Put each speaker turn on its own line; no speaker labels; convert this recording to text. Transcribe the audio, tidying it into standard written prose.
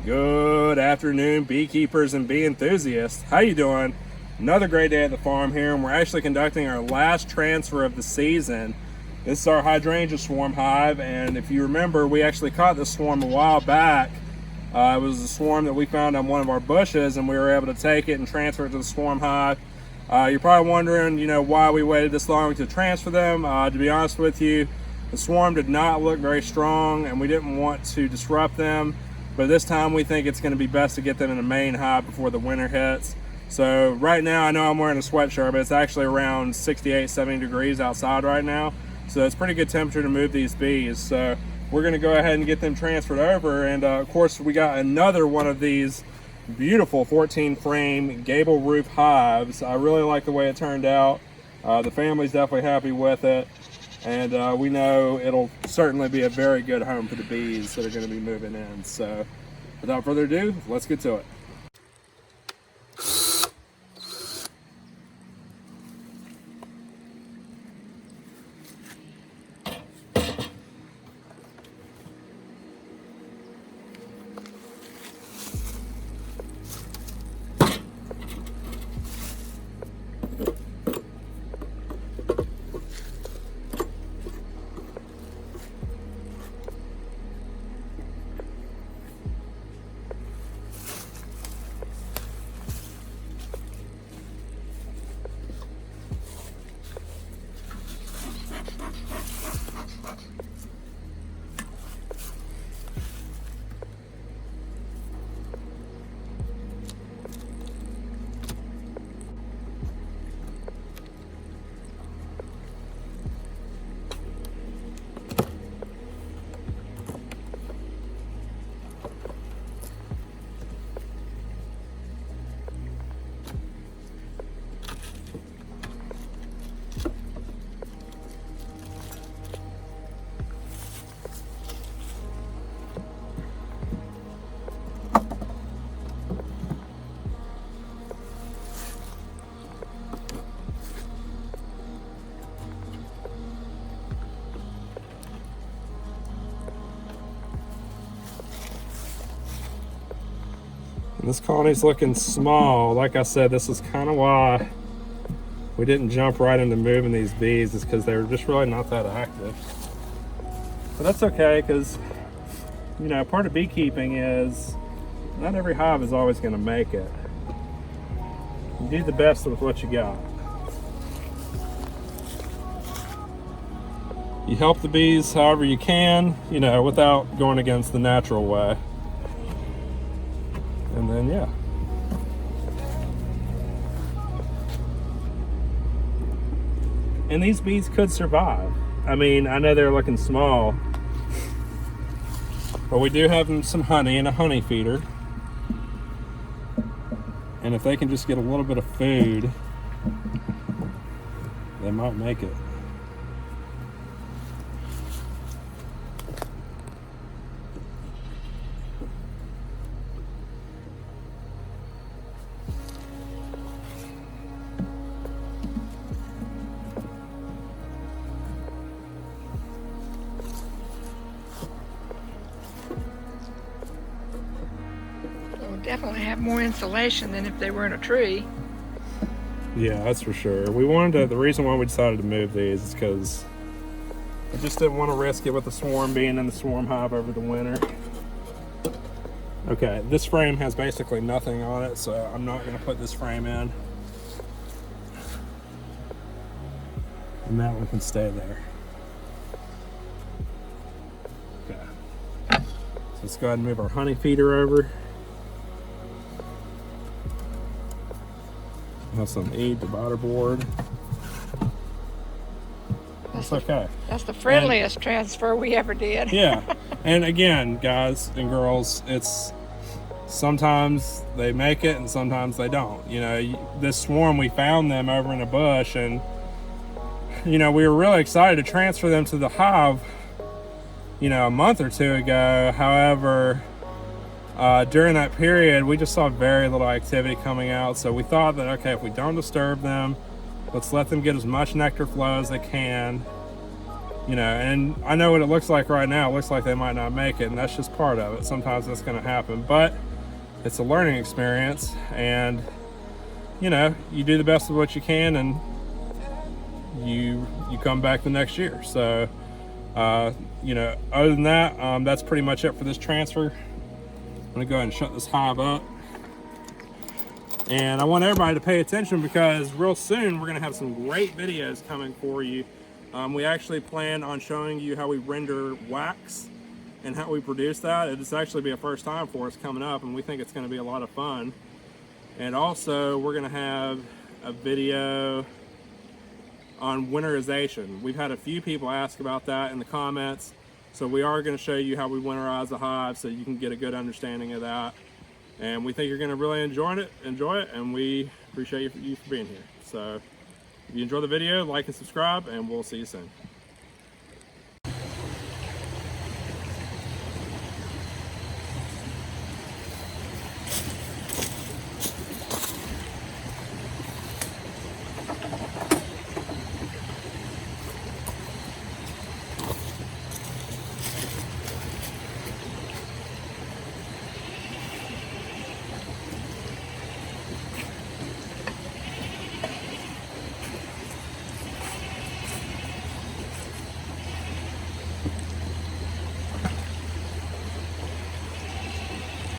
Good afternoon, beekeepers and bee enthusiasts. How you doing? Another great day at the farm here, and we're actually conducting our last transfer of the season. This is our Hydrangea swarm hive, and if you remember, we actually caught this swarm a while back. It was a swarm that we found on one of our bushes, and we were able to take it and transfer it to the swarm hive. You're probably wondering, why we waited this long to transfer them. To be honest with you, the swarm did not look very strong, and we didn't want to disrupt them. But this time we think it's going to be best to get them in the main hive before the winter hits. So right now, I know I'm wearing a sweatshirt, but it's actually around 68, 70 degrees outside right now. So it's pretty good temperature to move these bees. So we're going to go ahead and get them transferred over. And of course, we got another one of these beautiful 14 frame gable roof hives. I really like the way it turned out. The family's definitely happy with it. And we know it'll certainly be a very good home for the bees that are going to be moving in. So without further ado, let's get to it. This colony's looking small. Like I said, this is kind of why we didn't jump right into moving these bees, is because they were just really not that active. But that's okay, because part of beekeeping is not every hive is always going to make it. You do the best with what you got. You help the bees however you can, without going against the natural way. And then, yeah. And these bees could survive. I mean, I know they're looking small, but we do have them some honey and a honey feeder. And if they can just get a little bit of food, they might make it.
Definitely have more insulation than if they were in a tree.
Yeah, that's for sure. We wanted to, the reason why we decided to move these is because I just didn't want to risk it with the swarm being in the swarm hive over the winter. Okay, this frame has basically nothing on it, so I'm not going to put this frame in. And that one can stay there. Okay. So let's go ahead and move our honey feeder over. Have some aid divider board. That's okay.
That's the friendliest transfer we ever did.
Yeah, and again, guys and girls, it's sometimes they make it and sometimes they don't. This swarm, we found them over in a bush, and we were really excited to transfer them to the hive, a month or two ago. However, during that period, we just saw very little activity coming out. So we thought that, okay, if we don't disturb them, let's let them get as much nectar flow as they can. You know, and I know what it looks like right now. It looks like they might not make it, and that's just part of it. Sometimes that's going to happen, but it's a learning experience, and you know, you do the best of what you can, and you come back the next year. So you know, other than that, that's pretty much it for this transfer. I'm gonna go ahead and shut this hive up, and I want everybody to pay attention because real soon we're gonna have some great videos coming for you. We actually plan on showing you how we render wax and how we produce that. It's actually be a first time for us coming up, and we think it's going to be a lot of fun. And also we're going to have a video on winterization. We've had a few people ask about that in the comments, so we are going to show you how we winterize the hive so you can get a good understanding of that. And we think you're going to really enjoy it, and we appreciate you for being here. So if you enjoy the video, like and subscribe, and we'll see you soon.